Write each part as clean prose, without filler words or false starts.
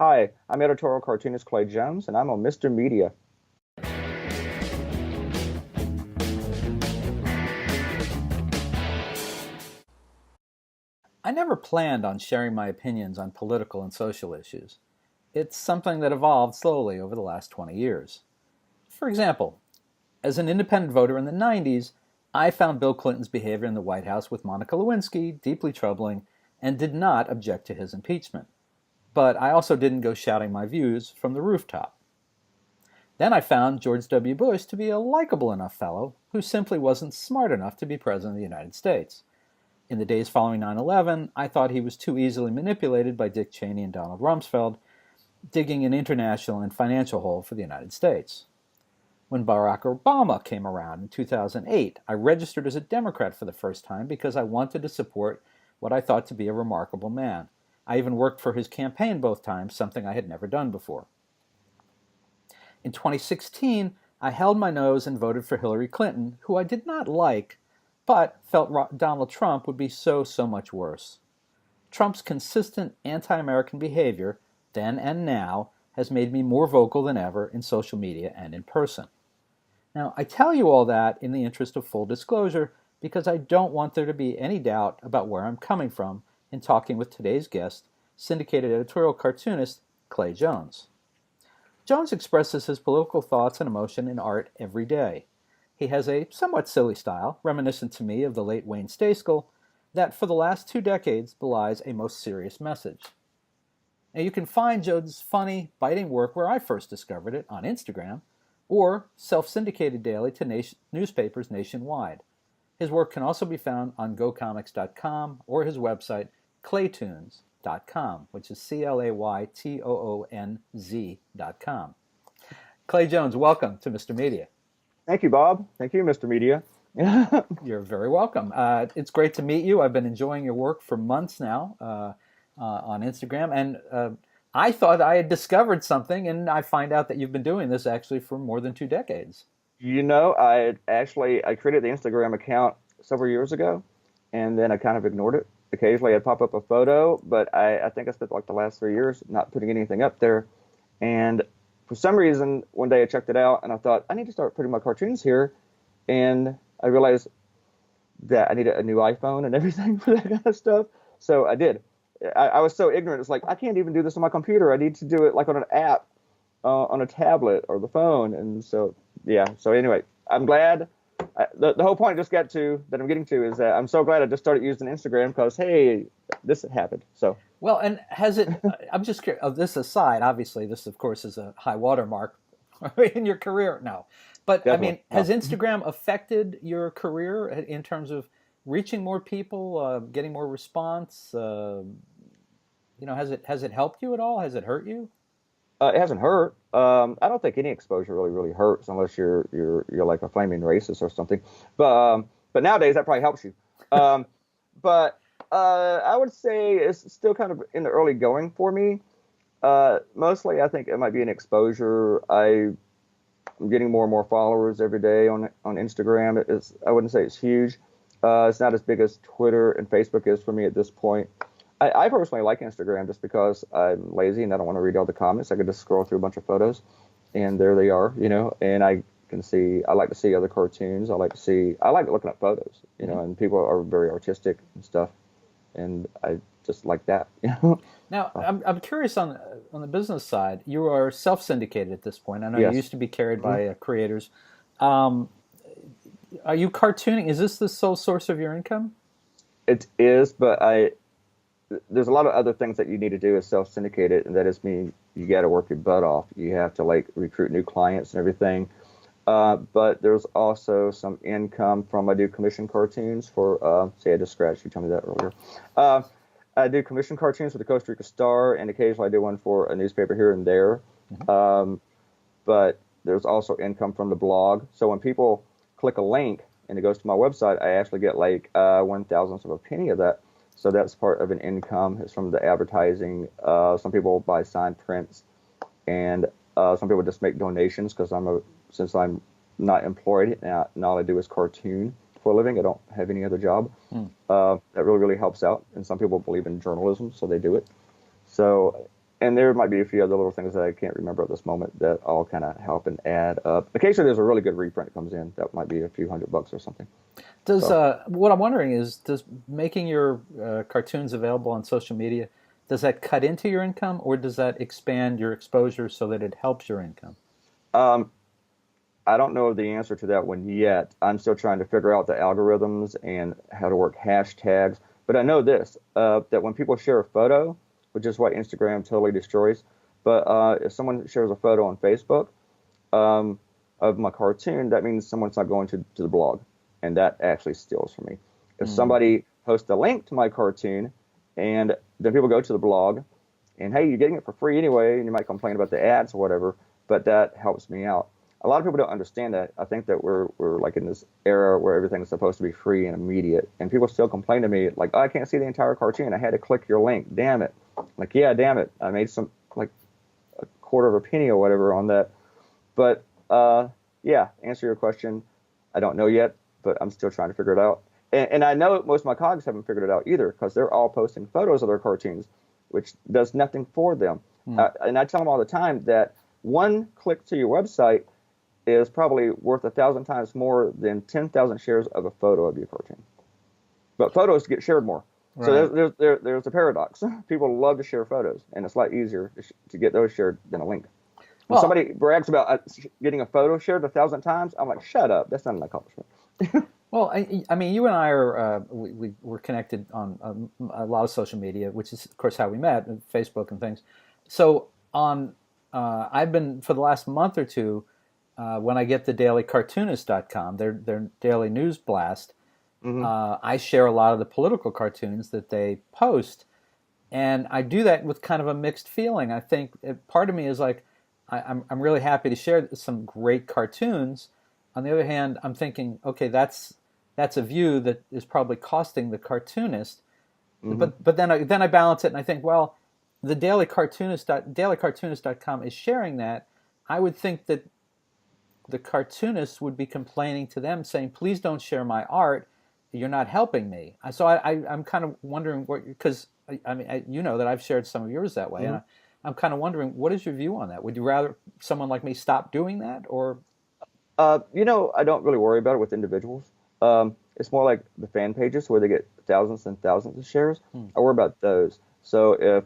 Hi, I'm editorial cartoonist Clay Jones, and I'm on Mr. Media. I never planned on sharing my opinions on political and social issues. It's something that evolved slowly over the last 20 years. For example, as an independent voter in the 90s, I found Bill Clinton's behavior in the White House with Monica Lewinsky deeply troubling and did not object to his impeachment. But I also didn't go shouting my views from the rooftop. Then I found George W. Bush to be a likable enough fellow who simply wasn't smart enough to be president of the United States. In the days following 9/11, I thought he was too easily manipulated by Dick Cheney and Donald Rumsfeld, digging an international and financial hole for the United States. When Barack Obama came around in 2008, I registered as a Democrat for the first time because I wanted to support what I thought to be a remarkable man. I even worked for his campaign both times, something I had never done before. In 2016, I held my nose and voted for Hillary Clinton, who I did not like, but felt Donald Trump would be so much worse. Trump's consistent anti-American behavior, then and now, has made me more vocal than ever in social media and in person. Now, I tell you all that in the interest of full disclosure because I don't want there to be any doubt about where I'm coming from in talking with today's guest, syndicated editorial cartoonist Clay Jones. Jones expresses his political thoughts and emotion in art every day. He has a somewhat silly style, reminiscent to me of the late Wayne Stayskull, that for the last 2 decades belies a most serious message. Now you can find Jones' funny, biting work where I first discovered it, on Instagram, or self-syndicated daily to newspapers nationwide. His work can also be found on gocomics.com or his website, claytoonz.com, which is ClayToonz.com. Clay Jones, welcome to Mr. Media. Thank you, Bob. Thank you, Mr. Media. You're very welcome. It's great to meet you. I've been enjoying your work for months now on Instagram, and I thought I had discovered something, and I find out that you've been doing this actually for more than 2 decades. I created the Instagram account several years ago, and then I kind of ignored it. Occasionally I'd pop up a photo, but I think I spent like the last 3 years not putting anything up there. And for some reason, one day I checked it out, and I thought, I need to start putting my cartoons here. And I realized that I needed a new iPhone and everything for that kind of stuff. So I did. I was so ignorant. It's like, I can't even do this on my computer. I need to do it like on an app, on a tablet or the phone. And so, yeah. So anyway, I'm glad. The whole point that I'm getting to is that I'm so glad I just started using Instagram because, hey, this happened. So. Well, and has it, I'm just curious, of this aside, obviously this, of course, is a high watermark in your career now. But, definitely. I mean, has Instagram affected your career in terms of reaching more people, getting more response? Has it helped you at all? Has it hurt you? It hasn't hurt. I don't think any exposure really hurts unless you're like a flaming racist or something. But nowadays that probably helps you. But I would say it's still kind of in the early going for me. Mostly, I think it might be an exposure. I'm getting more and more followers every day on Instagram. I wouldn't say it's huge. It's not as big as Twitter and Facebook is for me at this point. I personally like Instagram just because I'm lazy and I don't want to read all the comments. I could just scroll through a bunch of photos, and there they are, and I like to see other cartoons. I like looking at photos, and people are very artistic and stuff, and I just like that, Now, I'm curious on the business side. You are self-syndicated at this point. I know Yes. You used to be carried by creators. Are you cartooning? Is this the sole source of your income? It is, but there's a lot of other things that you need to do as self-syndicated, and that is you got to work your butt off. You have to recruit new clients and everything. But there's also some income from I do commission cartoons for, I just scratched, you told me that earlier. I do commission cartoons for the Costa Rica Star, and occasionally I do one for a newspaper here and there. Mm-hmm. But there's also income from the blog. So when people click a link and it goes to my website, I actually get 1/1000th of a penny of that. So that's part of an income. It's from the advertising. Some people buy signed prints, and some people just make donations because since I'm not employed and all I do is cartoon for a living. I don't have any other job. That really helps out. And some people believe in journalism, so they do it. So And there might be a few other little things that I can't remember at this moment that all kind of help and add up. Occasionally, there's a really good reprint that comes in that might be a few $100 or something. Does So, what I'm wondering is, does making your cartoons available on social media, does that cut into your income, or does that expand your exposure so that it helps your income? um, I don't know the answer to that one yet. I'm still trying to figure out the algorithms and how to work hashtags. But I know this, that when people share a photo, which is what Instagram totally destroys, but if someone shares a photo on Facebook um, of my cartoon, that means someone's not going to the blog. And that actually steals from me. If Mm. somebody posts a link to my cartoon and then people go to the blog and, hey, you're getting it for free anyway, and you might complain about the ads or whatever, but that helps me out. A lot of people don't understand that. I think that we're like in this era where everything's supposed to be free and immediate, and people still complain to me like, oh, I can't see the entire cartoon. I had to click your link. Damn it. Like, yeah, damn it. I made some like a quarter of a penny or whatever on that. But yeah, answer your question. I don't know yet, but I'm still trying to figure it out. And I know most of my colleagues haven't figured it out either because they're all posting photos of their cartoons, which does nothing for them. Mm. And I tell them all the time that one click to your website is probably worth 1,000 times more than 10,000 shares of a photo of your cartoon. But photos get shared more. So Right. there's a paradox. People love to share photos, and it's a lot easier to get those shared than a link. When Well, somebody brags about getting a photo shared 1,000 times, I'm like, shut up. That's not an accomplishment. well, I mean, you and I are we're connected on a lot of social media, which is, of course, how we met, Facebook and things. So on, I've been for the last month or two, when I get the dailycartoonist.com, their daily news blast, Hmm. I share a lot of the political cartoons that they post, and I do that with kind of a mixed feeling. I think part of me is like, I'm really happy to share some great cartoons. On the other hand, I'm thinking, okay, that's a view that is probably costing the cartoonist. Hmm. But then I balance it and I think, well, the dailycartoonist.com is sharing that. I would think that the cartoonists would be complaining to them, saying, "Please don't share my art. You're not helping me." I'm kind of wondering what, because I mean, you know that I've shared some of yours that way, and Hmm. I'm kind of wondering, what is your view on that? Would you rather someone like me stop doing that, or? I don't really worry about it with individuals. It's more like the fan pages where they get thousands and thousands of shares. Hmm. I worry about those. So if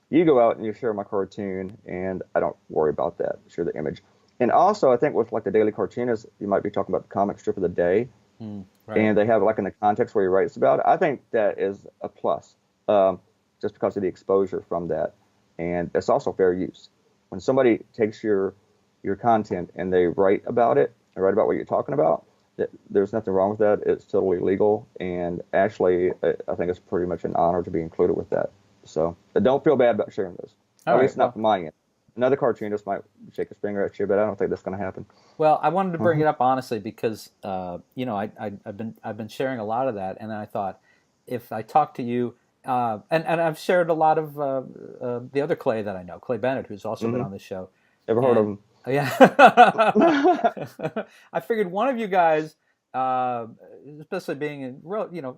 you go out and you share my cartoon, and I don't worry about that, share the image. And also, I think with like the Daily Cartoonist, you might be talking about the comic strip of the day, Hmm. Right. and they have like in the context where he writes about it. I think that is a plus, just because of the exposure from that, and it's also fair use. When somebody takes your content and they write about it, and write about what you're talking about, there's nothing wrong with that. It's totally legal, and actually, I think it's pretty much an honor to be included with that. So don't feel bad about sharing those, All at right. least not Well, from my end. Another cartoonist might shake his finger at you, but I don't think that's going to happen. well, I wanted to bring Mhm. it up honestly because I've been sharing a lot of that, and I thought if I talk to you, and I've shared a lot of the other Clay that I know, Clay Bennett, who's also been Hmm. on this show, Ever heard of and him? yeah, I figured one of you guys, uh, especially being in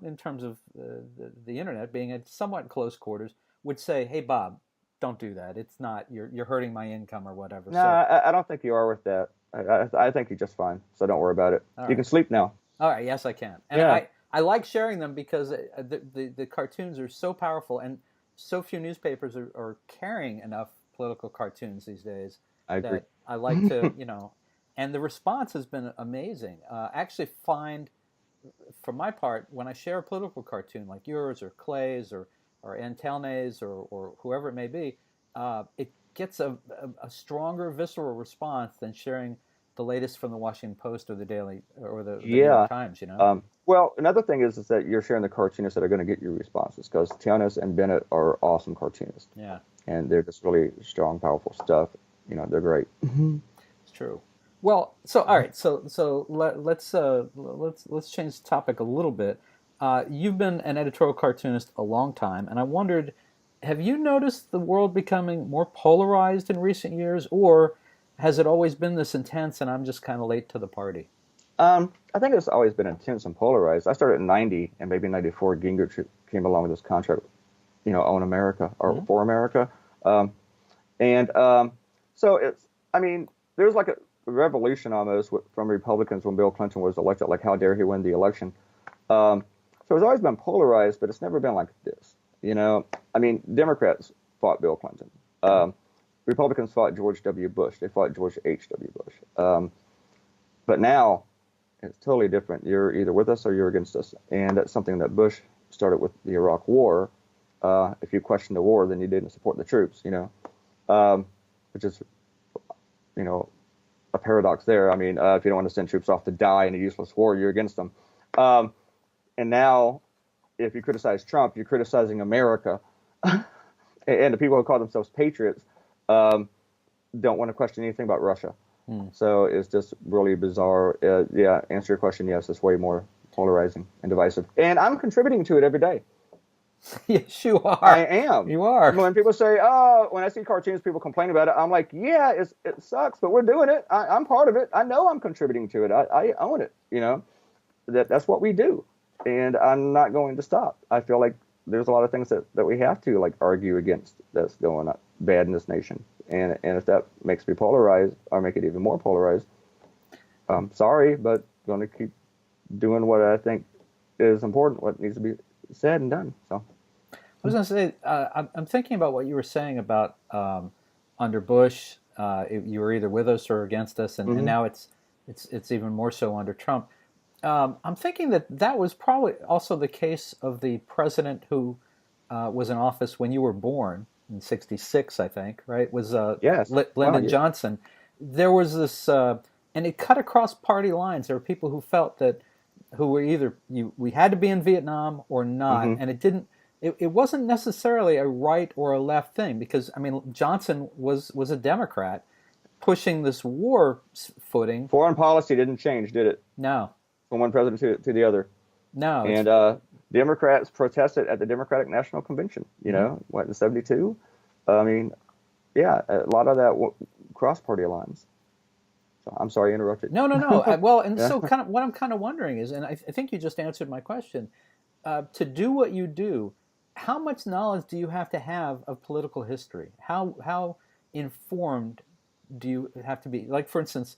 in terms of the internet, being at somewhat close quarters, would say, "Hey, Bob, don't do that. It's not you're hurting my income or whatever." No, So, I don't think you are with that. I think you're just fine, so don't worry about it. all You can right. sleep now. All right, yes, I can, and Yeah, I like sharing them because the cartoons are so powerful, and so few newspapers are carrying enough political cartoons these days I agree. that I like to and the response has been amazing. I actually find, for my part, when I share a political cartoon like yours or Clay's or Antelne's or whoever it may be, it gets a stronger visceral response than sharing the latest from the Washington Post or the Daily or the New York Yeah. Times. Well, another thing is that you're sharing the cartoonists that are going to get your responses because Tiana and Bennett are awesome cartoonists, Yeah, and they're just really strong, powerful stuff. They're great. it's true. Well, so all right, let's change the topic a little bit. You've been an editorial cartoonist a long time, and I wondered, have you noticed the world becoming more polarized in recent years, or has it always been this intense, and I'm just kind of late to the party? I think it's always been intense and polarized. I started in '90, and maybe '94, Gingrich came along with this contract, Own America or Hmm. for America. Um, and so it's, I mean, there's like a revolution almost from Republicans when Bill Clinton was elected, like how dare he win the election. So it's always been polarized, but it's never been like this. I mean, Democrats fought Bill Clinton. Republicans fought George W. Bush. They fought George H.W. Bush. But now it's totally different. You're either with us or you're against us. And that's something that Bush started with the Iraq War. If you question the war, then you didn't support the troops, which is, a paradox there. I mean, if you don't want to send troops off to die in a useless war, you're against them. And now, if you criticize Trump, you're criticizing America. And the people who call themselves patriots don't want to question anything about Russia. So it's just really bizarre. Yeah, answer your question, yes, it's way more polarizing and divisive. And I'm contributing to it every day. Yes, you are. I am. You are. When people say, oh, when I see cartoons, people complain about it, I'm like, yeah, it sucks, but we're doing it. I'm part of it. I know I'm contributing to it. I own it, that's what we do. And I'm not going to stop. I feel like there's a lot of things that we have to like argue against that's going on bad in this nation. And if that makes me polarized or make it even more polarized, sorry, but going to keep doing what I think is important, what needs to be said and done. So I was going to say, I'm thinking about what you were saying about under Bush, you were either with us or against us, and now it's even more so under Trump. I'm thinking that was probably also the case of the president who was in office when you were born in '66, I think, right? Was yes. Lyndon Johnson. There was this, and it cut across party lines. There were people who felt that who were either we had to be in Vietnam or not, and it didn't. It wasn't necessarily a right or a left thing because I mean Johnson was a Democrat pushing this war footing. Foreign policy didn't change, did it? No. From one president to the other. No. And Democrats protested at the Democratic National Convention, in 72? I mean, yeah, a lot of that cross-party lines. So I'm sorry I interrupted. No. Well, and so kind of what I'm kind of wondering is, and I think you just answered my question, to do what you do, how much knowledge do you have to have of political history? How informed do you have to be? Like, for instance,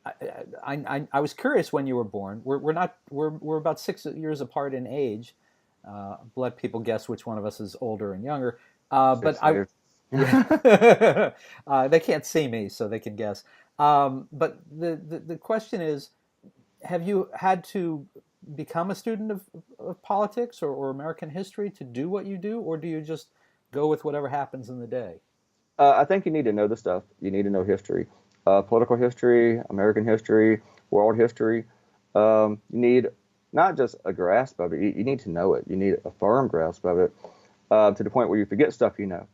I was curious when you were born. We're about 6 years apart in age. Let people guess which one of us is older and younger. But they can't see me, so they can guess. But the question is, have you had to become a student of politics or American history to do what you do, or do you just go with whatever happens in the day? I think you need to know the stuff. You need to know history. Political history, American history, world history. You need not just a grasp of it. You need to know it. You need a firm grasp of it to the point where you forget stuff you know.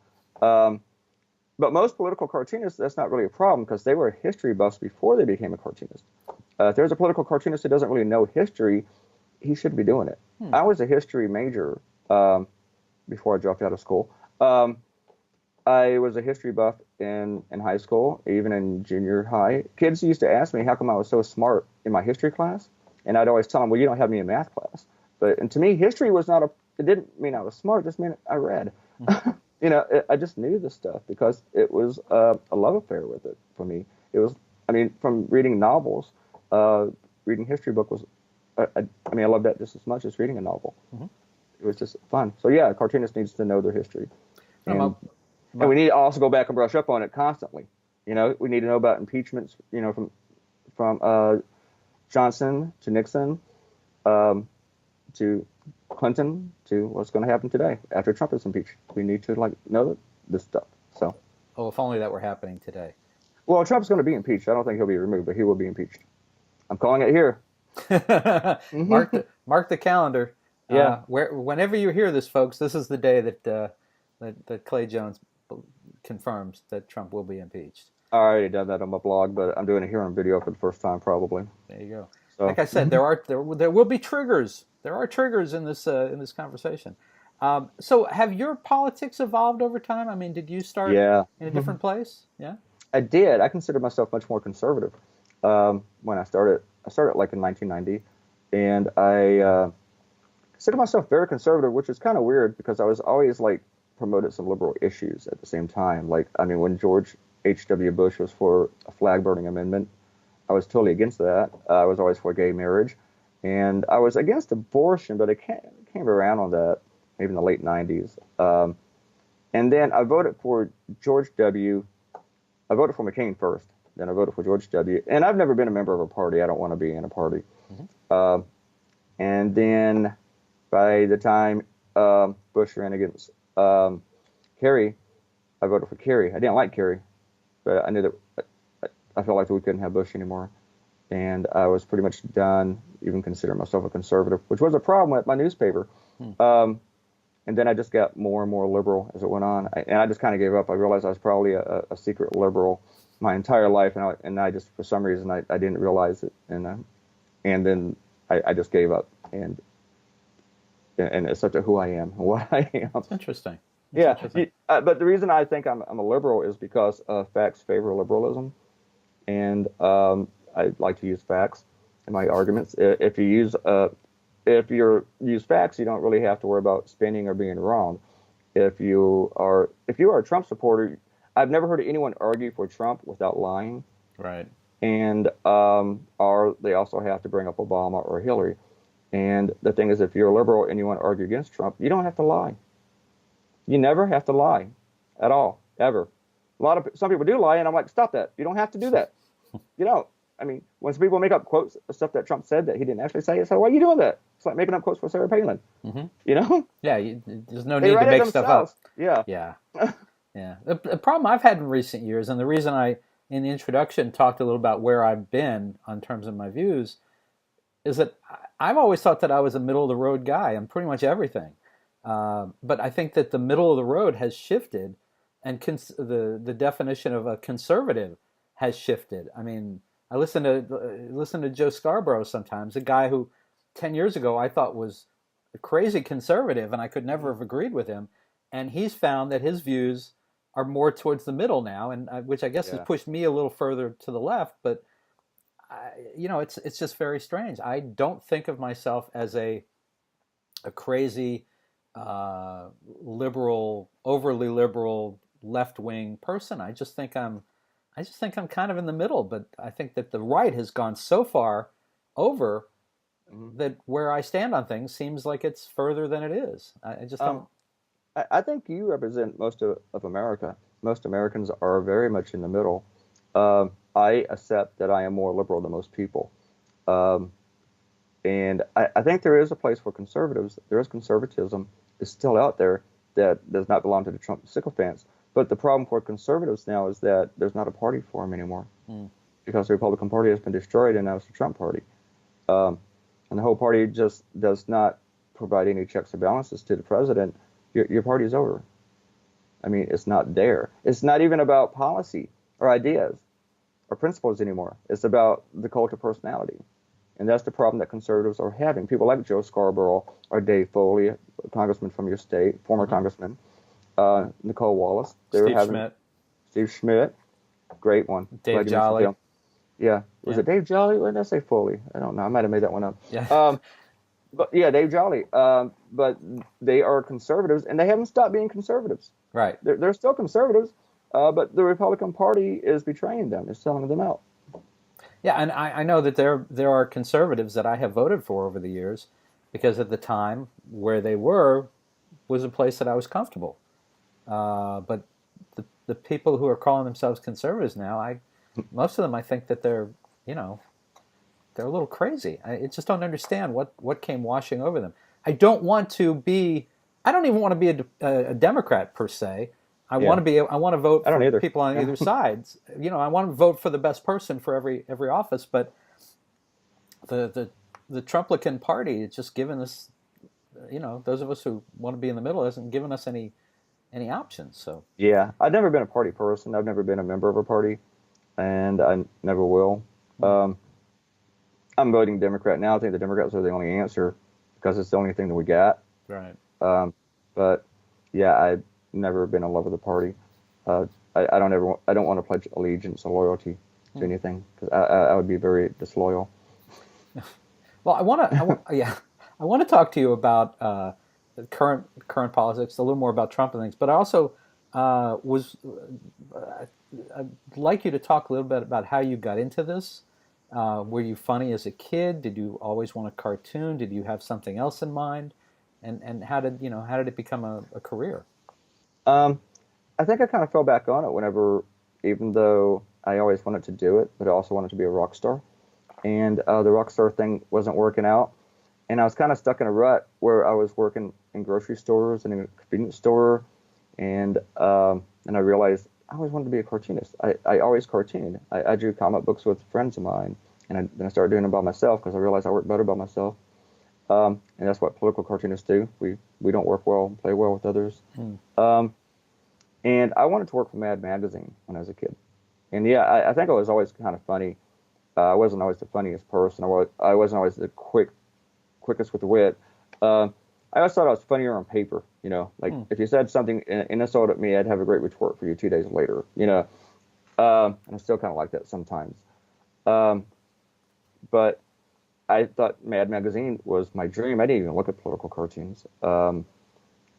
But most political cartoonists, that's not really a problem because they were history buffs before they became a cartoonist. If there's a political cartoonist who doesn't really know history, he shouldn't be doing it. I was a history major before I dropped out of school. I was a history buff in high school, even in junior high. Kids used to ask me how come I was so smart in my history class, and I'd always tell them, well, you don't have me in math class. And to me, history was not it didn't mean I was smart, it just meant I read. I just knew this stuff because it was a love affair with it for me. It was, from reading novels, reading history book was, I loved that just as much as reading a novel. It was just fun. So yeah, a cartoonist needs to know their history. And we need to also go back and brush up on it constantly. We need to know about impeachments, from Johnson to Nixon, to Clinton to what's going to happen today after Trump is impeached. We need to know this stuff. So. Oh, if only that were happening today. Well, Trump's going to be impeached. I don't think he'll be removed, but he will be impeached. I'm calling it here. Mark the calendar. Yeah. Whenever you hear this, folks, this is the day that Clay Jones confirms that Trump will be impeached. I already done that on my blog, but I'm doing it here on video for the first time, probably. There you go. So, like I said, there will be triggers. There are triggers in this conversation. So, have your politics evolved over time? Did you start in a different place? Yeah, I did. I consider myself much more conservative when I started. I started in 1990, and I consider myself very conservative, which is kind of weird because I was always promoted some liberal issues at the same time. Like, I mean, when George H.W. Bush was for a flag burning amendment, I was totally against that. I was always for gay marriage, and I was against abortion, but I came around on that maybe in the late 90s. And then I voted for George W. I voted for McCain first, then I voted for George W. And I've never been a member of a party. I don't want to be in a party. Mm-hmm. And then by the time Bush ran against Kerry, I voted for Kerry. I didn't like Kerry, but I knew that I felt like we couldn't have Bush anymore. And I was pretty much done even considering myself a conservative, which was a problem with my newspaper. And then I just got more and more liberal as it went on. And I just kind of gave up. I realized I was probably a secret liberal my entire life. And I just, for some reason, I didn't realize it. And then I just gave up. And it's such a who I am and what I am. That's interesting. Interesting. But the reason I think I'm a liberal is because facts favor liberalism. And I like to use facts in my arguments. If you use facts, you don't really have to worry about spinning or being wrong. If you are a Trump supporter, I've never heard anyone argue for Trump without lying. Right. And or they also have to bring up Obama or Hillary. And the thing is, if you're a liberal and you want to argue against Trump, you don't have to lie. You never have to lie at all, ever. Some people do lie, and I'm like, stop that. You don't have to do that. You don't. I mean, when some people make up quotes of stuff that Trump said that he didn't actually say, it's like, why are you doing that? It's like making up quotes for Sarah Palin. Mm-hmm. You know? Yeah, there's no need to make stuff up. Yeah. Yeah. Yeah. The problem I've had in recent years, and the reason I, in the introduction, talked a little about where I've been in terms of my views, is that I've always thought that I was a middle-of-the-road guy on pretty much everything. But I think that the middle of the road has shifted, and the definition of a conservative has shifted. I mean, I listen to Joe Scarborough sometimes, a guy who 10 years ago I thought was a crazy conservative, and I could never have agreed with him. And he's found that his views are more towards the middle now, and which I guess has pushed me a little further to the left. But it's just very strange. I don't think of myself as a crazy liberal, overly liberal, left-wing person. I just think I'm kind of in the middle, but I think that the right has gone so far over that where I stand on things seems like it's further than it is. I just don't. I think you represent most of America. Most Americans are very much in the middle. I accept that I am more liberal than most people. And I think there is a place for conservatives. There is conservatism. It's still out there that does not belong to the Trump sycophants. But the problem for conservatives now is that there's not a party for them anymore because the Republican Party has been destroyed and now it's the Trump Party. And the whole party just does not provide any checks and balances to the president. Your party's over. I mean, it's not there. It's not even about policy or ideas or principles anymore. It's about the cult of personality. And that's the problem that conservatives are having. People like Joe Scarborough or Dave Foley, a congressman from your state, former congressman, Nicole Wallace. Steve Schmidt, great one. Dave Jolly. Yeah. Was it Dave Jolly? Or did I say Foley? I don't know. I might have made that one up. Yeah. But yeah, Dave Jolly. But they are conservatives, and they haven't stopped being conservatives. Right. They're still conservatives, but the Republican Party is betraying them. It's selling them out. Yeah, and I know that there are conservatives that I have voted for over the years because at the time where they were was a place that I was comfortable. But the people who are calling themselves conservatives now, most of them, I think that they're a little crazy. I just don't understand what came washing over them. I don't even want to be a Democrat per se. I want to vote for people on either sides. I want to vote for the best person for every office, but the Trumplican Party is just giving us, those of us who want to be in the middle isn't giving us any options. So yeah, I've never been a party person. I've never been a member of a party, and I never will. I'm voting Democrat now. I think the Democrats are the only answer because it's the only thing that we got. Right. But yeah, I've never been in love with the party. I don't want to pledge allegiance or loyalty to anything because I would be very disloyal. Well, I want to talk to you about current politics, a little more about Trump and things. But I also was I'd like you to talk a little bit about how you got into this. Were you funny as a kid? Did you always want a cartoon? Did you have something else in mind? And how did it become a career? Um, I think I kind of fell back on it whenever, even though I always wanted to do it, but I also wanted to be a rock star. And the rock star thing wasn't working out. And I was kind of stuck in a rut where I was working in grocery stores and in a convenience store. And I realized I always wanted to be a cartoonist. I always cartooned. I drew comic books with friends of mine. And then I started doing them by myself because I realized I work better by myself. And that's what political cartoonists do. We don't work well, play well with others. Um, and I wanted to work for Mad Magazine when I was a kid. And yeah, I think I was always kind of funny. I wasn't always the funniest person. I wasn't always the quickest with the wit. I always thought I was funnier on paper. Like if you said something and insulted at me, I'd have a great retort for you 2 days later. And I still kind of like that sometimes. But I thought Mad Magazine was my dream. I didn't even look at political cartoons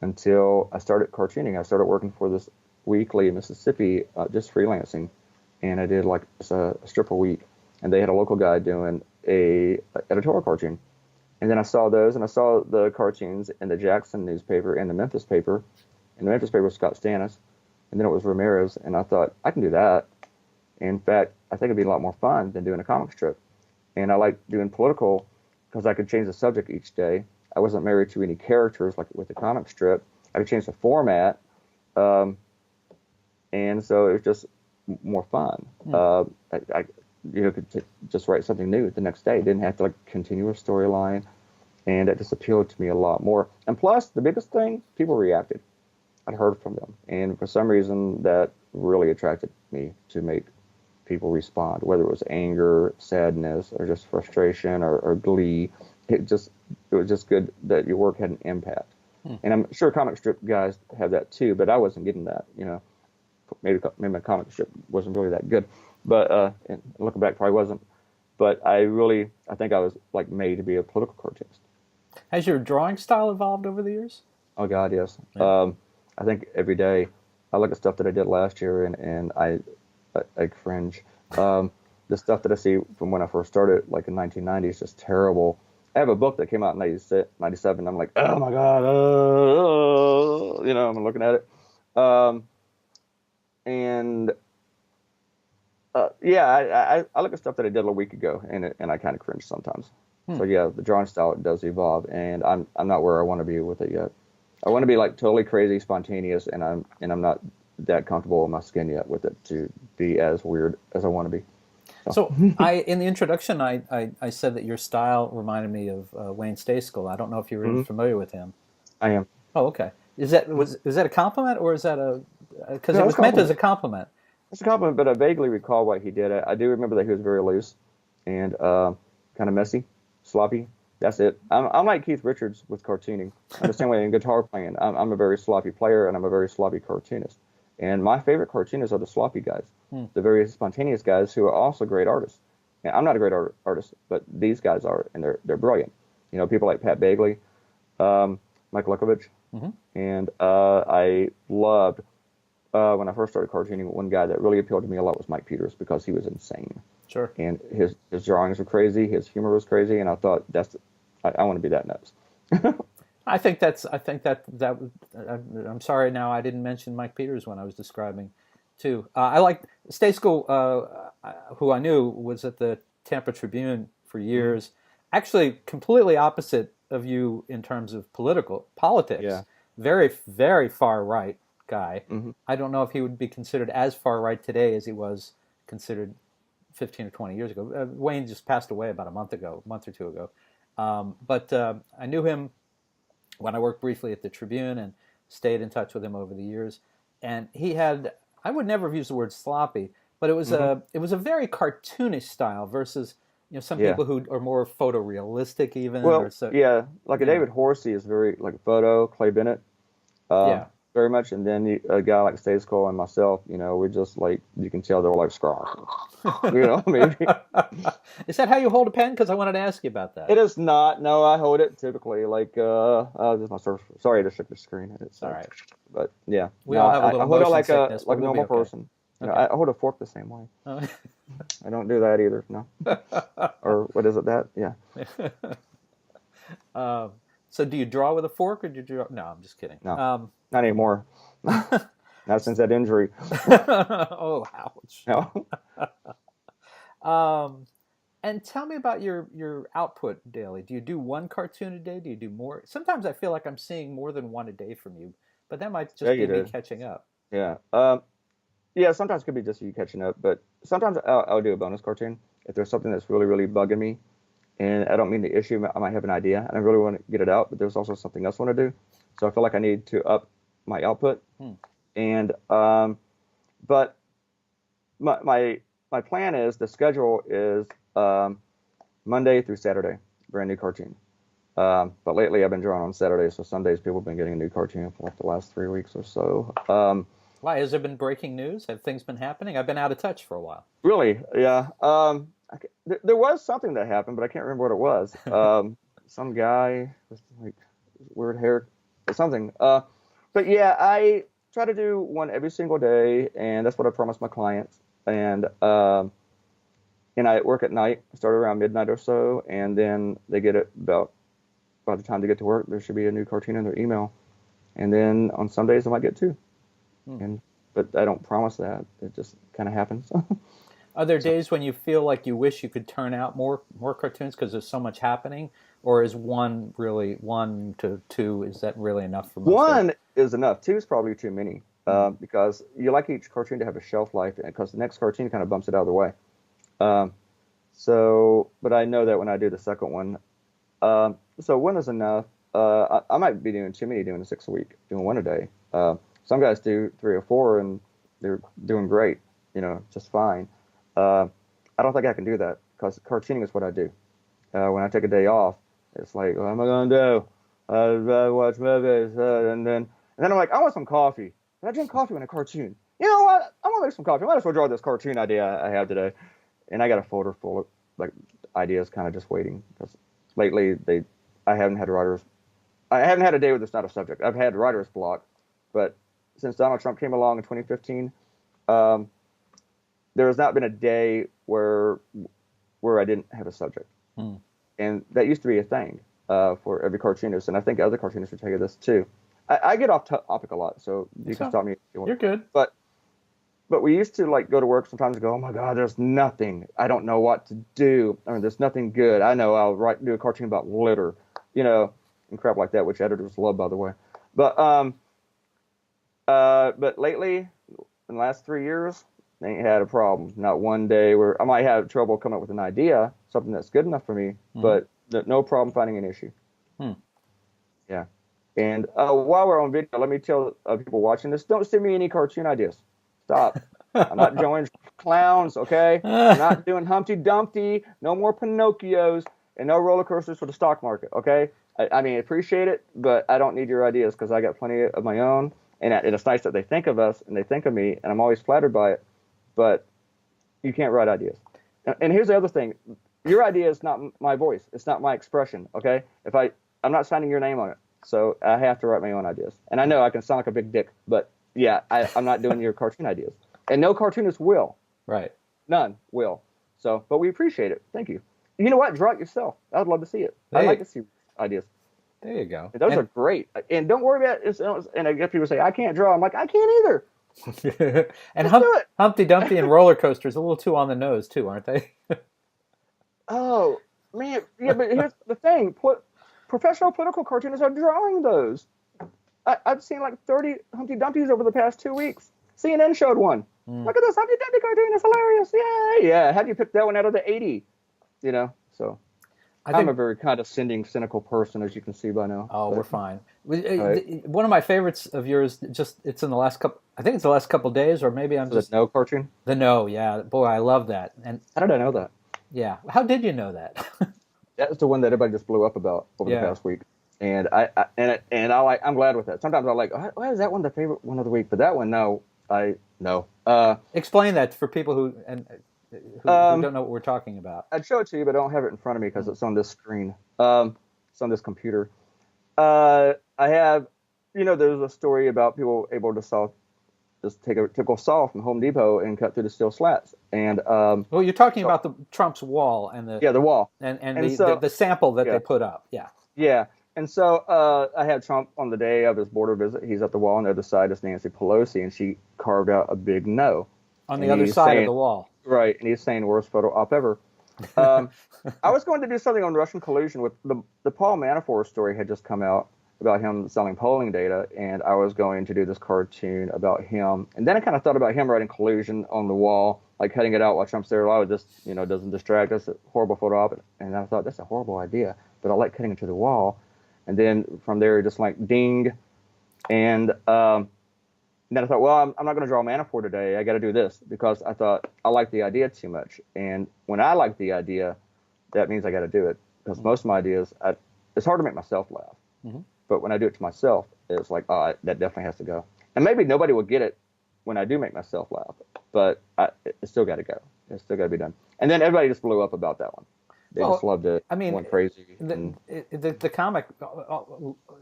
until I started cartooning. I started working for this weekly in Mississippi, just freelancing, and I did like a strip a week. And they had a local guy doing a editorial cartoon. And then I saw those, and I saw the cartoons in the Jackson newspaper and the Memphis paper. And the Memphis paper was Scott Stannis, and then it was Ramirez. And I thought, I can do that. In fact, I think it'd be a lot more fun than doing a comic strip. And I like doing political because I could change the subject each day. I wasn't married to any characters like with the comic strip. I could change the format. And so it was just more fun. I could just write something new the next day. Didn't have to like continue a storyline, and it just appealed to me a lot more. And plus, the biggest thing, people reacted. I'd heard from them, and for some reason, that really attracted me to make people respond, whether it was anger, sadness, or just frustration or glee. It was just good that your work had an impact. And I'm sure comic strip guys have that too, but I wasn't getting that. Maybe my comic strip wasn't really that good. But and looking back, probably wasn't. But I think I was like made to be a political cartoonist. Has your drawing style evolved over the years? Oh God, yes. Yeah. I think every day I look at stuff that I did last year and I cringe. The stuff that I see from when I first started, like in 1990, is just terrible. I have a book that came out in 97. I'm like, oh my God, I'm looking at it. And I look at stuff that I did a week ago, and I kind of cringe sometimes. So yeah, the drawing style does evolve, and I'm not where I want to be with it yet. I want to be like totally crazy, spontaneous, and I'm not that comfortable in my skin yet with it to be as weird as I want to be. So in the introduction, I said that your style reminded me of Wayne Stayskull. I don't know if you're even familiar with him. I am. Oh, okay. Is that a compliment, or is that because No, it it's was meant as a compliment? It's a compliment, but I vaguely recall why he did it. I do remember that he was very loose and kind of messy, sloppy. That's it. I'm like Keith Richards with cartooning. I'm the same way in guitar playing. I'm a very sloppy player, and I'm a very sloppy cartoonist. And my favorite cartoonists are the sloppy guys, the very spontaneous guys who are also great artists. And I'm not a great artist, but these guys are, and they're brilliant. People like Pat Bagley, Mike Lukovich, and I loved when I first started cartooning. One guy that really appealed to me a lot was Mike Peters because he was insane. Sure. And his drawings were crazy, his humor was crazy, and I thought I want to be that nuts. I think that I'm sorry now I didn't mention Mike Peters when I was describing too. I like Stayskull, who I knew was at the Tampa Tribune for years. Actually, completely opposite of you in terms of politics. Yeah. Very, very far right guy. I don't know if he would be considered as far right today as he was considered 15 or 20 years ago. Wayne just passed away about a month or two ago. But I knew him when I worked briefly at the Tribune and stayed in touch with him over the years. And he had, I would never have used the word sloppy, but it was a very cartoonish style versus some people who are more photorealistic even. Well, like a David Horsey is very like photo, Clay Bennett. very much. And then a guy like Stays Cole and myself, we're just like, you can tell they're like, maybe. Is that how you hold a pen? Because I wanted to ask you about that. It is not. No, I hold it typically like, just my sorry to shook the screen. It's all right. But yeah. We all have a little I hold it like sickness, a normal person. Okay. I hold a fork the same way. Oh. I don't do that either. No. Or what is it that? Yeah. So do you draw with a fork or do you draw? No, I'm just kidding. No, not anymore. Not since that injury. Oh, ouch. No. And tell me about your output daily. Do you do one cartoon a day? Do you do more? Sometimes I feel like I'm seeing more than one a day from you, but that might just be me catching up. Yeah. Yeah, sometimes it could be just you catching up, but sometimes I'll do a bonus cartoon if there's something that's really, really bugging me. And I don't mean the issue. I might have an idea, and I really want to get it out, but there's also something else I want to do. So I feel like I need to up my output. And but my plan is, the schedule is Monday through Saturday, brand new cartoon. But lately I've been drawing on Saturdays, so some days people have been getting a new cartoon for like the last 3 weeks or so. Why? Has there been breaking news? Have things been happening? I've been out of touch for a while. Really? Yeah. There was something that happened, but I can't remember what it was. Some guy with like weird hair or something. But yeah, I try to do one every single day, and that's what I promise my clients. And I work at night. I start around midnight or so, and then they get it about by the time they get to work. There should be a new cartoon in their email, and then on some days I might get 2. But I don't promise that. It just kind of happens. Are there days when you feel like you wish you could turn out more cartoons because there's so much happening, or is 1 to 2? Is that really enough for most? 1 is enough. 2 is probably too many because you like each cartoon to have a shelf life, because the next cartoon kind of bumps it out of the way. But I know that when I do the second one, so 1 is enough. I might be doing too many, doing 6 a week, doing 1 a day. Some guys do 3 or 4, and they're doing great, just fine. I don't think I can do that, because cartooning is what I do. When I take a day off, it's like, what am I going to do? Watch movies, and then I'm like, I want some coffee. I drink coffee when I cartoon. You know what? I want to make some coffee. I might as well draw this cartoon idea I have today. And I got a folder full of like ideas, kind of just waiting, because lately I haven't had a day where there's not a subject. I've had writer's block, but since Donald Trump came along in 2015, there has not been a day where I didn't have a subject. And that used to be a thing for every cartoonist, and I think other cartoonists would tell you this too. I get off topic a lot, so you can stop me if you want. You're good. But we used to like go to work sometimes and go, oh my God, there's nothing. I don't know what to do. I mean, there's nothing good. I know I'll do a cartoon about litter, and crap like that, which editors love, by the way. But lately, in the last 3 years, I ain't had a problem. Not one day where I might have trouble coming up with an idea, something that's good enough for me, but no problem finding an issue. Yeah. And while we're on video, let me tell people watching this, don't send me any cartoon ideas. Stop. I'm not drawing clowns, okay? I'm not doing Humpty Dumpty, no more Pinocchios, and no roller coasters for the stock market, okay? I mean, I appreciate it, but I don't need your ideas, because I got plenty of my own, and it's nice that they think of us and they think of me, and I'm always flattered by it, but you can't write ideas. And here's the other thing. Your idea is not my voice. It's not my expression, okay? I'm not signing your name on it, so I have to write my own ideas. And I know I can sound like a big dick, but yeah, I'm not doing your cartoon ideas. And no cartoonist will. Right. None will. So, but we appreciate it. Thank you. You know what? Draw it yourself. I'd love to see it. I'd like to see ideas. There you go. And those are great. And don't worry about it. And I get people say, I can't draw. I'm like, I can't either. And Humpty Dumpty and roller coasters a little too on the nose too, aren't they? Oh, man. Yeah, but here's the thing. Professional political cartoonists are drawing those. I've seen like 30 Humpty Dumptys over the past 2 weeks. CNN showed one. Look at this Humpty Dumpty cartoon. It's hilarious. Yay. Yeah. How do you pick that one out of the 80? So I'm a very condescending, cynical person, as you can see by now. Oh, we're fine. One of my favorites of yours, it's in the last couple, I think it's the last couple days, or maybe I'm just... The No cartoon? The No, yeah. Boy, I love that. And how did I know that? Yeah. How did you know that? That's the one that everybody just blew up about over the past week. I'm glad with that. Sometimes I like, why is that one the favorite one of the week? But that one, no, no. Explain that for people who don't know what we're talking about. I'd show it to you, but I don't have it in front of me because it's on this screen. It's on this computer. I have, there's a story about people able to just take a typical saw from Home Depot and cut through the steel slats. And well, you're talking about the Trump's wall and the wall and the sample that they put up. Yeah. Yeah. And so I had Trump on the day of his border visit. He's at the wall, on the other side is Nancy Pelosi, and she carved out a big no. On the other side of the wall. Right. And he's saying worst photo op ever. I was going to do something on Russian collusion with the Paul Manafort story had just come out about him selling polling data, and I was going to do this cartoon about him. And then I kind of thought about him writing collusion on the wall, like cutting it out while Trump's there. Oh, this, doesn't distract us. Horrible photo op. And I thought, that's a horrible idea, but I like cutting it to the wall. And then from there, just like ding. And then I thought, well, I'm not going to draw Manafort today. I got to do this because I thought I like the idea too much. And when I like the idea, that means I got to do it because most of my ideas, it's hard to make myself laugh. Mm-hmm. But when I do it to myself, it's like, oh, that definitely has to go. And maybe nobody will get it when I do make myself laugh, but it's still got to go. It's still got to be done. And then everybody just blew up about that one. They just loved it. I mean, went crazy. The comic,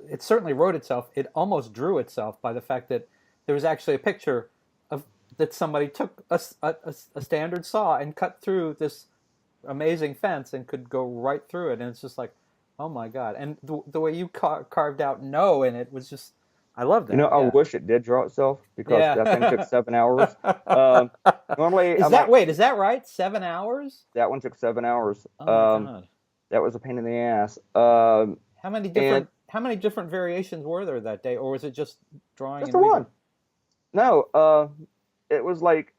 it certainly wrote itself. It almost drew itself by the fact that there was actually a picture of that somebody took a standard saw and cut through this amazing fence and could go right through it. And it's just like, oh my God. And the way you carved out no in it was just, I love that. I wish it did draw itself because that thing took 7 hours. Normally, is that right? 7 hours? That one took 7 hours. Oh my God. That was a pain in the ass. How many different variations were there that day, or was it just drawing? Just the one. No, it was like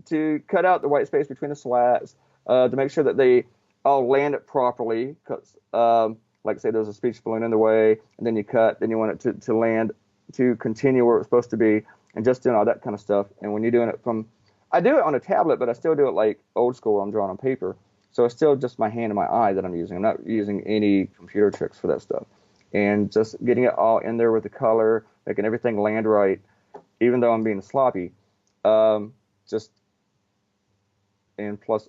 to cut out the white space between the slats, to make sure that they all landed properly. Because, like say, there's a speech balloon in the way, and then you cut, then you want it to land, to continue where it's supposed to be, and just doing all that kind of stuff. And when you're doing it I do it on a tablet, but I still do it like old school. I'm drawing on paper, so it's still just my hand and my eye that I'm using. I'm not using any computer tricks for that stuff. And just getting it all in there with the color, making everything land right, even though I'm being sloppy. And plus,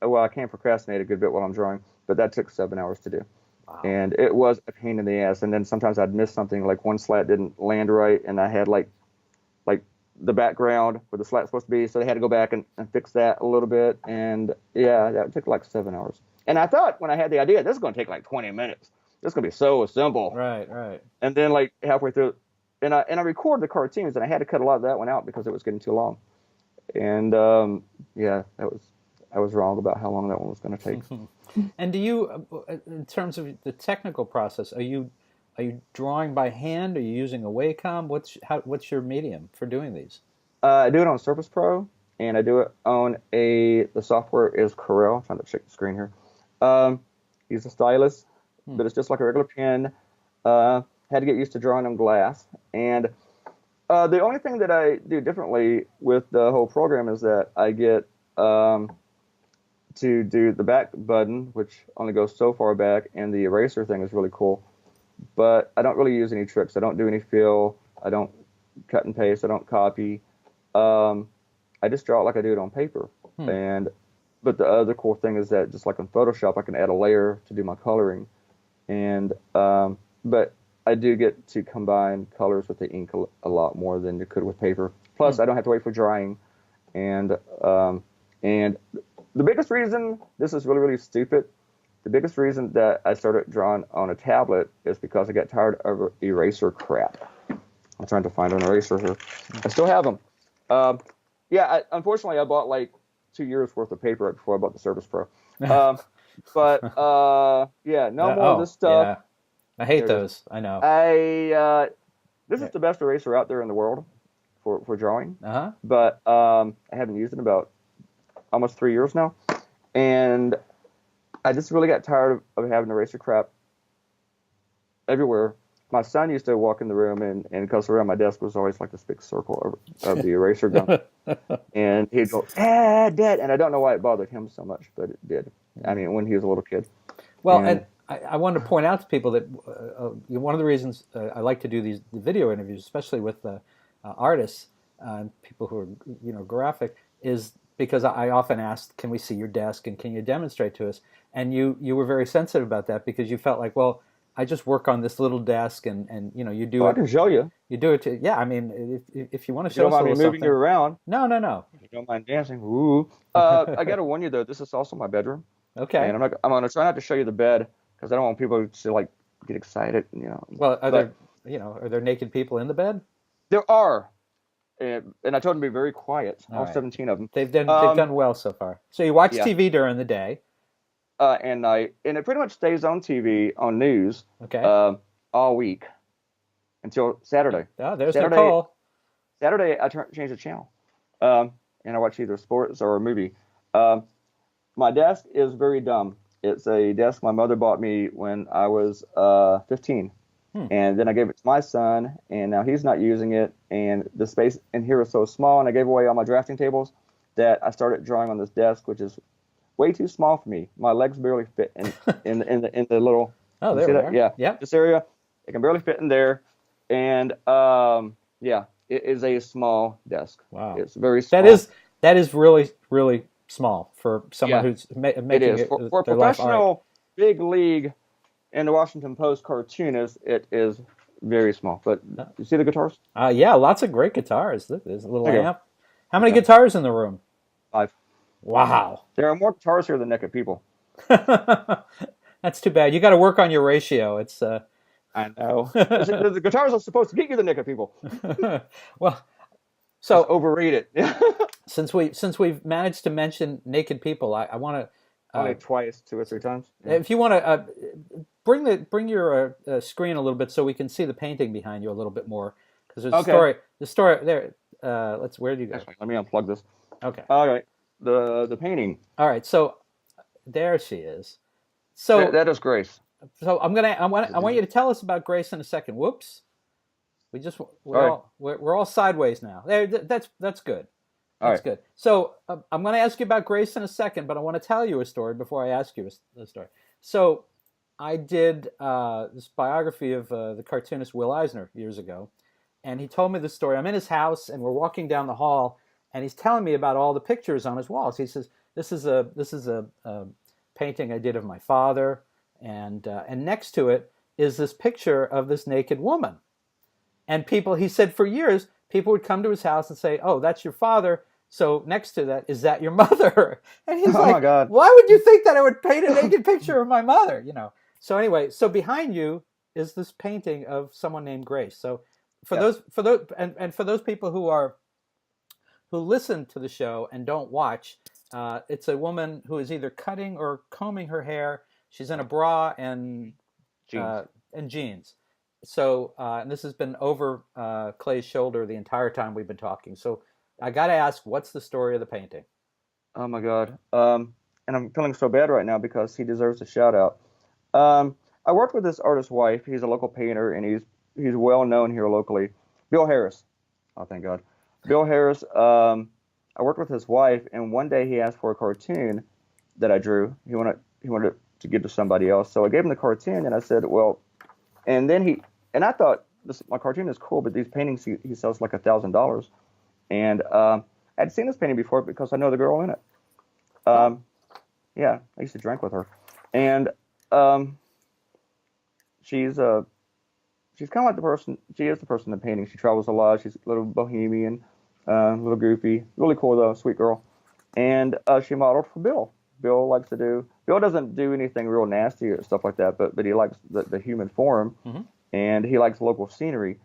well, I can procrastinate a good bit while I'm drawing, but that took 7 hours to do. Wow. And it was a pain in the ass. And then sometimes I'd miss something, like one slat didn't land right, and I had like the background where the slat's supposed to be, so they had to go back and fix that a little bit. And yeah, that took like 7 hours. And I thought when I had the idea, this is going to take like 20 minutes. This is going to be so simple. Right. And then like halfway through, and I record the cartoons, and I had to cut a lot of that one out because it was getting too long. And I was wrong about how long that one was going to take. And do you, in terms of the technical process, are you drawing by hand? Are you using a Wacom? What's your medium for doing these? I do it on Surface Pro, and I do it on the software is Corel. I'm trying to check the screen here. Use a stylus, but it's just like a regular pen. Had to get used to drawing on glass. And the only thing that I do differently with the whole program is that I get to do the back button, which only goes so far back, and the eraser thing is really cool. But I don't really use any tricks. I don't do any fill. I don't cut and paste. I don't copy. I just draw it like I do it on paper. But the other cool thing is that just like in Photoshop, I can add a layer to do my coloring. And but I do get to combine colors with the ink a lot more than you could with paper. Plus, I don't have to wait for drying. And the biggest reason, this is really, really stupid, the biggest reason that I started drawing on a tablet is because I got tired of eraser crap. I'm trying to find an eraser here. I still have them. Unfortunately, I bought like 2 years worth of paper before I bought the Surface Pro. No more of this stuff. Yeah. I hate those. I know. This is the best eraser out there in the world for drawing. Uh-huh. But I haven't used it in about almost 3 years now. And I just really got tired of having eraser crap everywhere. My son used to walk in the room, and because around my desk was always like this big circle of the eraser gun. And he'd go, Dad. And I don't know why it bothered him so much, but it did. I mean, when he was a little kid. Well, and I wanted to point out to people that one of the reasons I like to do the video interviews, especially with artists, people who are graphic, is because I often ask, "Can we see your desk and can you demonstrate to us?" And you were very sensitive about that because you felt like, well, I just work on this little desk, and you do Well, I it. can show you. You do it. Yeah, I mean, if you want to If you show don't us a mind me little moving you something. around. No, no, no. If you don't mind dancing. Ooh. I got to warn you though, this is also my bedroom. Okay. And I'm gonna try not to show you the bed because I don't want people to like get excited, Well, But are there naked people in the bed? there are, and I told them to be very quiet. All All right. 17 of them. They've done well so far. So you watch Yeah. TV during the day. And it pretty much stays on TV on news. Okay. All week until Saturday. Oh, there's Saturday, Nicole. Saturday I change the channel, and I watch either sports or a movie. My desk is very dumb. It's a desk my mother bought me when I was 15. And then I gave it to my son, and now he's not using it. And the space in here is so small, and I gave away all my drafting tables that I started drawing on this desk, which is way too small for me. My legs barely fit in the little. Oh, there we are. Yeah, Yep. this area, it can barely fit in there, and yeah, it is a small desk. Wow. It's very small. That is really really small for someone who's making it is. it For a their life art. professional big league in the Washington Post cartoonist, it is very small. But you see the guitars? Yeah, lots of great guitars. There's a little Thank you. amp. How many guitars in the room? 5. Wow. There are more guitars here than naked people. That's too bad. You got to work on your ratio. It's I know. The guitars are supposed to get you the naked people. well, so it's overrated. since we've managed to mention naked people, I want to only twice, 2 or 3 times. Yeah. If you want to bring your screen a little bit so we can see the painting behind you a little bit more, because there's the story there. Where do you go? Actually, let me unplug this. Okay. All right. The painting. All right. So there she is. So that is Grace. So I want you to tell us about Grace in a second. Whoops. We're all sideways now. There. That's good. That's good. So I'm going to ask you about Grace in a second, but I want to tell you a story before I ask you a story. So I did this biography of the cartoonist Will Eisner years ago, and he told me the story. I'm in his house, and we're walking down the hall, and he's telling me about all the pictures on his walls. He says, "This is a painting I did of my father, and next to it is this picture of this naked woman." And he said, for years, people would come to his house and say, "Oh, that's your father. So next to that, is that your mother?" And he's like, my God. "Why would you think that I would paint a naked picture of my mother?" So anyway, so behind you is this painting of someone named Grace. So for those people who listen to the show and don't watch, it's a woman who is either cutting or combing her hair. She's in a bra and jeans. So and this has been over Clay's shoulder the entire time we've been talking. So I got to ask, what's the story of the painting? Oh my God. And I'm feeling so bad right now because he deserves a shout out. I worked with this artist's wife. He's a local painter, and he's well known here locally. Bill Harris. Oh, thank God. Bill Harris. I worked with his wife, and one day he asked for a cartoon that I drew. He wanted to give to somebody else, so I gave him the cartoon, and I said, well, and then and I thought my cartoon is cool, but these paintings he sells like $1,000, and I'd seen this painting before because I know the girl in it. Yeah, I used to drink with her, and she's kind of like the person. She is the person in the painting. She travels a lot. She's a little bohemian, a little goofy, really cool though, sweet girl. And she modeled for Bill. Bill doesn't do anything real nasty or stuff like that, but he likes the human form, and he likes local scenery.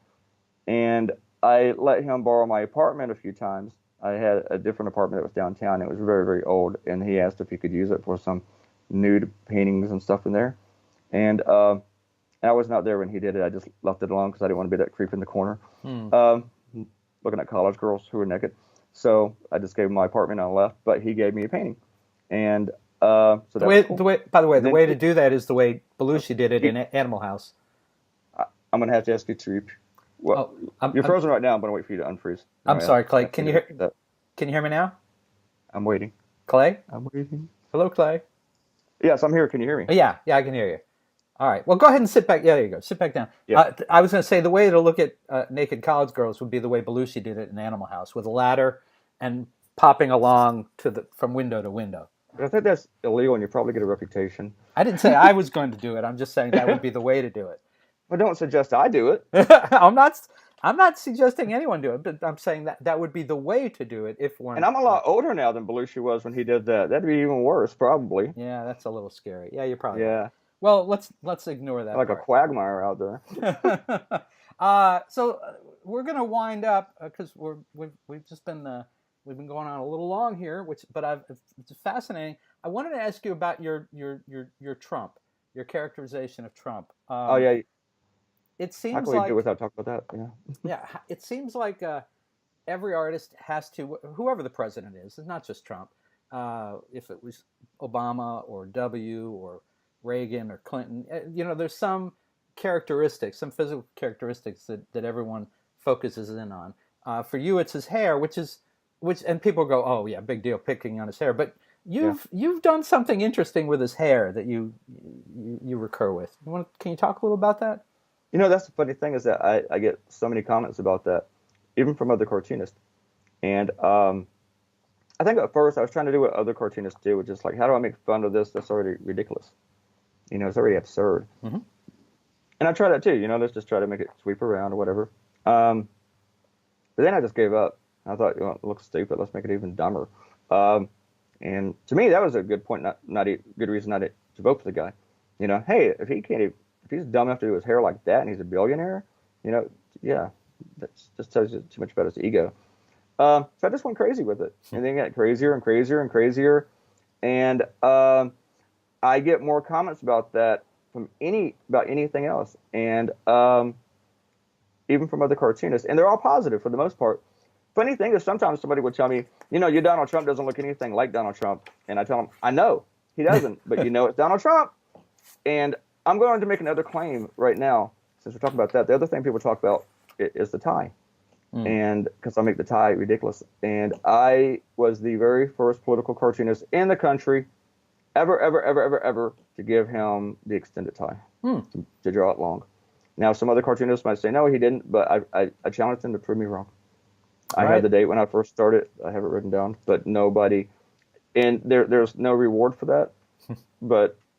And I let him borrow my apartment a few times. I had a different apartment that was downtown. It was very, very old, and he asked if he could use it for some nude paintings and stuff in there. And I was not there when he did it. I just left it alone because I didn't want to be that creep in the corner, looking at college girls who were naked. So I just gave him my apartment and I left. But he gave me a painting, and so that was cool. The way to do that is the way Belushi did it in Animal House. I'm gonna have to ask you to repeat. Well, you're frozen right now. I'm gonna wait for you to unfreeze. I'm sorry, Clay. Can you hear me now? I'm waiting. Clay? I'm waiting. Hello, Clay. Yes, I'm here. Can you hear me? Yeah, I can hear you. All right. Well, go ahead and sit back. Yeah, there you go. Sit back down. Yeah. I was going to say the way to look at naked college girls would be the way Belushi did it in Animal House, with a ladder and popping along from window to window. But I think that's illegal, and you probably get a reputation. I didn't say I was going to do it. I'm just saying that would be the way to do it. But don't suggest I do it. I'm not. I'm not suggesting anyone do it, but I'm saying that would be the way to do it if one. And I'm a lot older now than Belushi was when he did that. That'd be even worse, probably. Yeah, that's a little scary. Yeah, you're probably Yeah. right. Well, let's ignore that. Like a quagmire out there. So we're gonna wind up because we've just been we've been going on a little long here, but it's fascinating. I wanted to ask you about your Trump, your characterization of Trump. Oh yeah. It How seems can we like do without talking about that? Yeah. yeah, it seems like every artist has to, whoever the president is, it's not just Trump. If it was Obama or W or Reagan or Clinton, there's some characteristics, some physical characteristics that everyone focuses in on. For you, it's his hair, and people go, oh yeah, big deal, picking on his hair. But you've done something interesting with his hair that you recur with. Can you talk a little about that? That's the funny thing is that I get so many comments about that, even from other cartoonists. And I think at first I was trying to do what other cartoonists do, which is like, how do I make fun of this that's already ridiculous? It's already absurd. Mm-hmm. And I try that too. Let's just try to make it sweep around or whatever. But then I just gave up. I thought, it looks stupid. Let's make it even dumber. And to me, that was a good point, not a good reason not to vote for the guy. Hey, if he's dumb enough to do his hair like that and he's a billionaire, yeah, that just tells you too much about his ego. So I just went crazy with it, and then it got crazier and crazier and crazier, and I get more comments about that about anything else, and even from other cartoonists, and they're all positive for the most part. Funny thing is, sometimes somebody would tell me, your Donald Trump doesn't look anything like Donald Trump, and I tell them, I know he doesn't, but it's Donald Trump, and I'm going to make another claim right now, since we're talking about that. The other thing people talk about is the tie. And because I make the tie ridiculous. And I was the very first political cartoonist in the country ever to give him the extended tie, to draw it long. Now, some other cartoonists might say, no, he didn't, but I challenged him to prove me wrong. I had the date when I first started. I have it written down, but nobody, and there's no reward for that,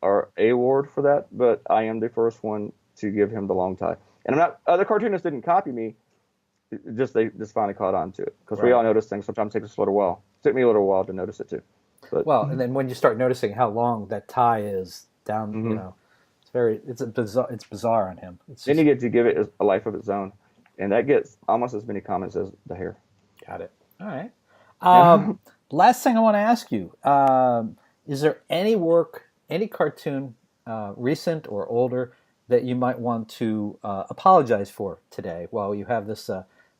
or a award for that, but I am the first one to give him the long tie. And other cartoonists didn't copy me. They just finally caught on to it, because we all notice things. Sometimes it takes us a little while. It took me a little while to notice it too. But, and then when you start noticing how long that tie is down, it's bizarre on him. Then you get to give it a life of its own, and that gets almost as many comments as the hair. Got it. All right. Last thing I want to ask you: is there any cartoon, recent or older, that you might want to apologize for today while you have this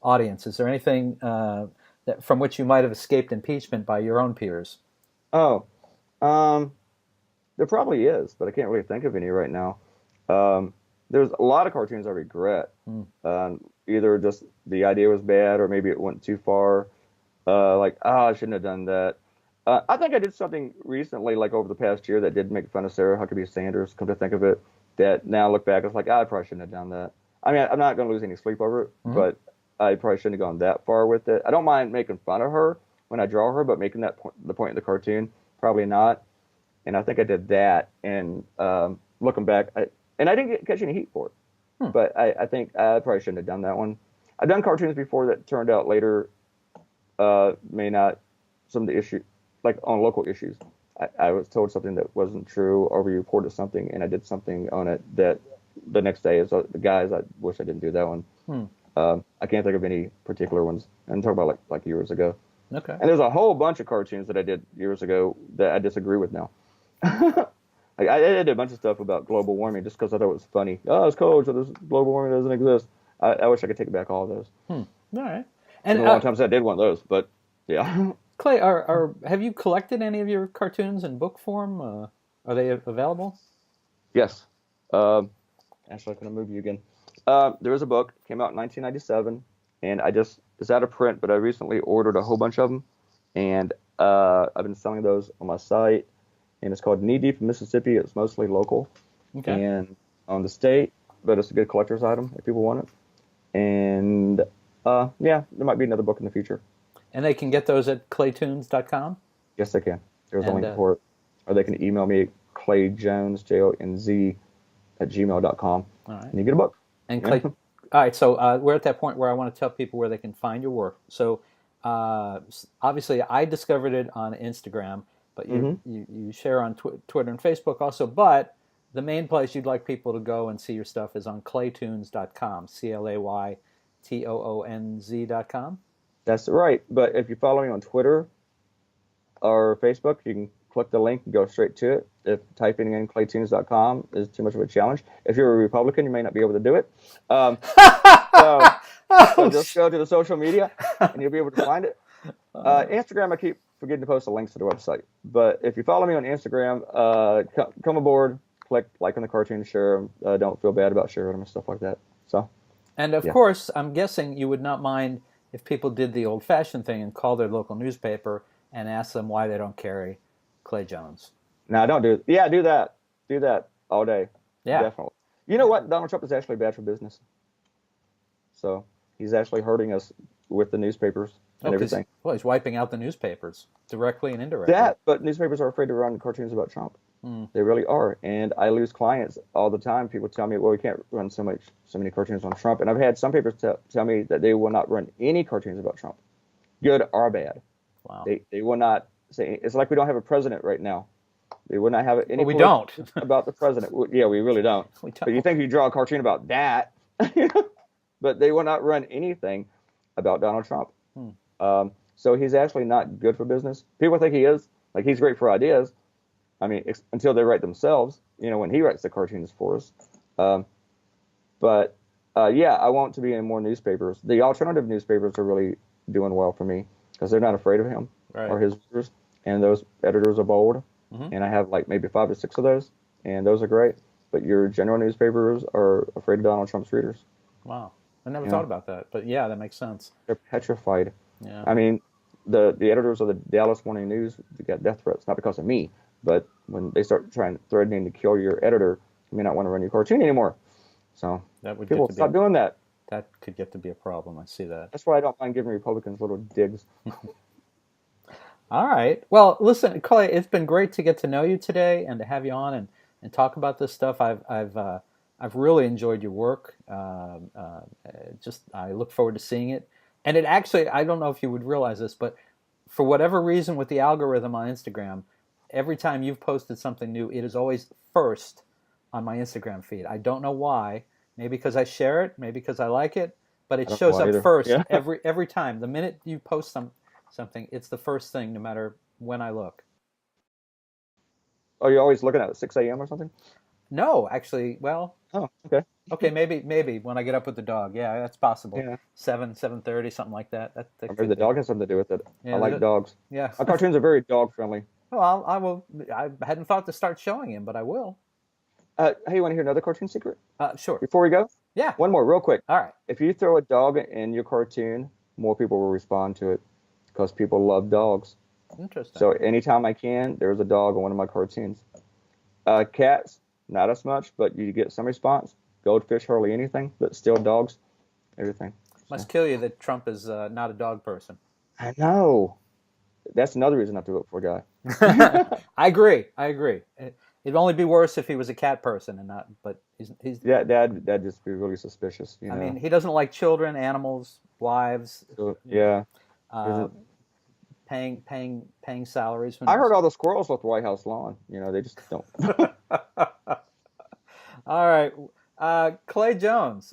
audience? Is there anything that from which you might have escaped impeachment by your own peers? Oh, there probably is, but I can't really think of any right now. There's a lot of cartoons I regret. Either just the idea was bad, or maybe it went too far. I shouldn't have done that. I think I did something recently, like over the past year, that did make fun of Sarah Huckabee Sanders, come to think of it, that now look back, it's like, I probably shouldn't have done that. I mean, I'm not going to lose any sleep over it, but I probably shouldn't have gone that far with it. I don't mind making fun of her when I draw her, but making that the point in the cartoon, probably not. And I think I did that, and looking back, I didn't catch any heat for it, but I think I probably shouldn't have done that one. I've done cartoons before that turned out later, may not, some of the issues, like on local issues. I was told something that wasn't true, or we reported something, and I did something on it that the next day is the guys. I wish I didn't do that one. I can't think of any particular ones. I'm talking about like years ago. Okay. And there's a whole bunch of cartoons that I did years ago that I disagree with now. Like I did a bunch of stuff about global warming just because I thought it was funny. Oh, it's cold, so this global warming doesn't exist. I wish I could take back all of those. All right. And a long time since I did one of those, but yeah. Clay, have you collected any of your cartoons in book form? Are they available? Yes. Actually, I'm going to move you again. There was a book, came out in 1997, and it's out of print, but I recently ordered a whole bunch of them, and I've been selling those on my site, and it's called Knee Deep in Mississippi. It's mostly local. Okay. And on the state, but it's a good collector's item if people want it. And yeah, there might be another book in the future. And they can get those at claytoons.com? Yes, they can. There's a link for it. Or they can email me at clayjones, JONZ, @gmail.com. All right. And you get a book. And Clay, all right, so we're at that point where I want to tell people where they can find your work. So obviously I discovered it on Instagram, but you share on Twitter and Facebook also. But the main place you'd like people to go and see your stuff is on claytoons.com, CLAYTOONZ.com. That's right. But if you follow me on Twitter or Facebook, you can click the link and go straight to it. If typing in claytoons.com is too much of a challenge, if you're a Republican, you may not be able to do it. So just go to the social media and you'll be able to find it. Instagram, I keep forgetting to post the links to the website. But if you follow me on Instagram, come aboard, click like on the cartoon, share them. Don't feel bad about sharing them and stuff like that. So, and of course, I'm guessing you would not mind if people did the old-fashioned thing and call their local newspaper and ask them why they don't carry Clay Jones. No, don't do it. Yeah, do that. Do that all day. Yeah. Definitely. You know what? Donald Trump is actually bad for business. So he's actually hurting us with the newspapers and everything. Well, he's wiping out the newspapers directly and indirectly. But newspapers are afraid to run cartoons about Trump. They really are. And I lose clients all the time. People tell me, well, we can't run so many cartoons on Trump. And I've had some papers tell me that they will not run any cartoons about Trump, good or bad. Wow. They will not say, it's like we don't have a president right now. They would not have any we don't. about the president. Yeah, we really don't. We don't. But you think you draw a cartoon about that. But they will not run anything about Donald Trump. So he's actually not good for business. People think he is. Like, he's great for ideas. I mean, until they write themselves, when he writes the cartoons for us. But yeah, I want to be in more newspapers. The alternative newspapers are really doing well for me because they're not afraid of him or his readers. And those editors are bold. And I have like maybe 5 or 6 of those. And those are great. But your general newspapers are afraid of Donald Trump's readers. Wow. I never thought about that. But yeah, that makes sense. They're petrified. Yeah. I mean, the editors of the Dallas Morning News got death threats, not because of me, but when they start threatening to kill your editor, you may not want to run your cartoon anymore. So people stop doing that. That could get to be a problem. I see that. That's why I don't mind giving Republicans little digs. All right. Well, listen, Clay, it's been great to get to know you today and to have you on and talk about this stuff. I've really enjoyed your work. I look forward to seeing it. And it actually, I don't know if you would realize this, but for whatever reason with the algorithm on Instagram, every time you've posted something new, it is always first on my Instagram feed. I don't know why. Maybe because I share it, maybe because I like it, but it shows up first every time. The minute you post something, it's the first thing, no matter when I look. Are you always looking at 6 a.m. or something? No, actually, well. Oh, okay. Okay, maybe when I get up with the dog. Yeah, that's possible. Yeah. 7:30, something like that. Maybe the dog has something to do with it. Yeah, I like dogs. Yeah. My cartoons are very dog friendly. Well, I will. I hadn't thought to start showing him, but I will. Hey, you want to hear another cartoon secret? Sure. Before we go? Yeah. One more, real quick. All right. If you throw a dog in your cartoon, more people will respond to it because people love dogs. Interesting. So anytime I can, there's a dog in one of my cartoons. Cats, not as much, but you get some response. Goldfish, hardly anything, but still dogs, everything. Must kill you that Trump is not a dog person. I know. That's another reason not to vote for a guy. I agree. It'd only be worse if he was a cat person and not. But he's yeah, that'd just be really suspicious. I mean, he doesn't like children, animals, wives. So, yeah. Paying salaries. I heard all the squirrels left the White House lawn. They just don't. All right. Clay Jones,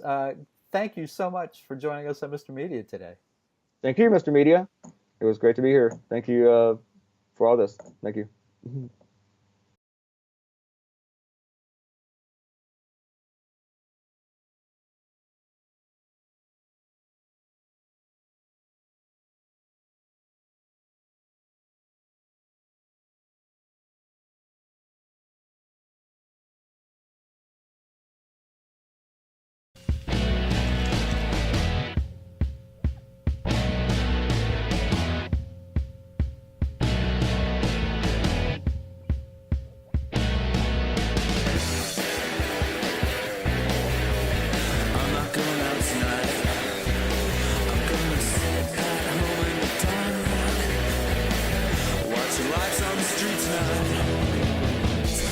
thank you so much for joining us on Mr. Media today. Thank you, Mr. Media. It was great to be here. Thank you for all this. Thank you.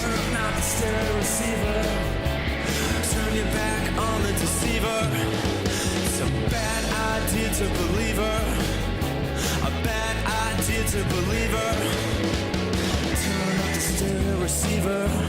Turn out the stereo receiver. Turn your back on the deceiver. It's a bad idea to believe her. A bad idea to believe her. Turn up the stereo receiver.